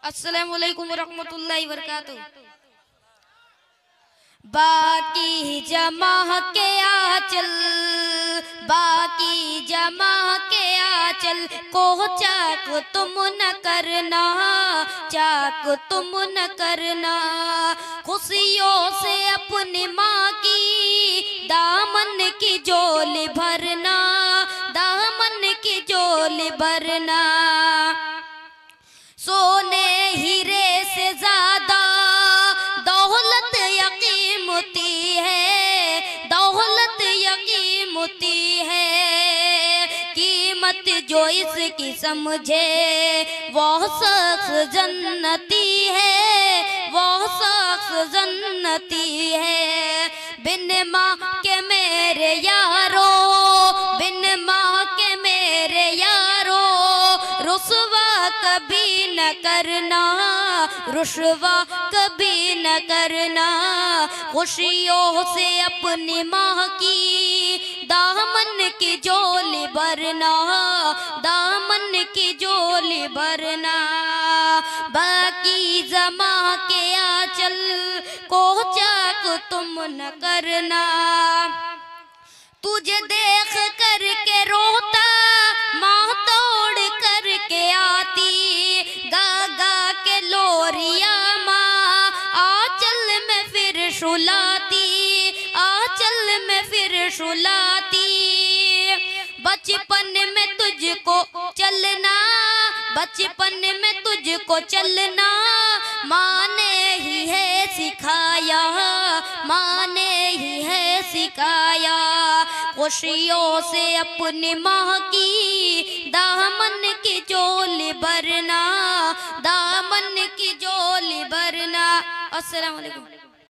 अस्सलामु अलैकुम वरहमतुल्लाहि वबरकातुहू। बाकी जमा के आचल, बाकी जमा के आचल को चाक तुम न करना, चाक तुम न करना। खुशियों से अपनी माँ की दामन की झोली भरना, दामन की झोली भरना। सोने हीरे से ज्यादा दौलत यकीमती है, दौलत यकीमती है। कीमत जो इसकी समझे वो शख्स जन्नती है, वो शख्स जन्नती है। बिन माँ के मेरे यारो, बिन माँ के मेरे यारो रुसवा कभी न करना, रुसवा कभी न करना। खुशियों से अपनी माँ की दामन की झोली भरना, दामन की झोली भरना। बाकी जमा के आंचल को चाक तुम न करना। तुझे देख कर के रोता माँ तोड़ कर के आती, गा गा के लोरिया माँ आंचल में फिर सुलाती, आंचल में फिर सुलाती। बचपन में तुझको चलना, बचपन में तुझको चलना माँ ने ही है सिखाया, माँ ने ही है सिखाया। खुशियों से अपनी माँ की दामन की झोली भरना, दामन की झोली भरना। अस्सलाम वालेकुम।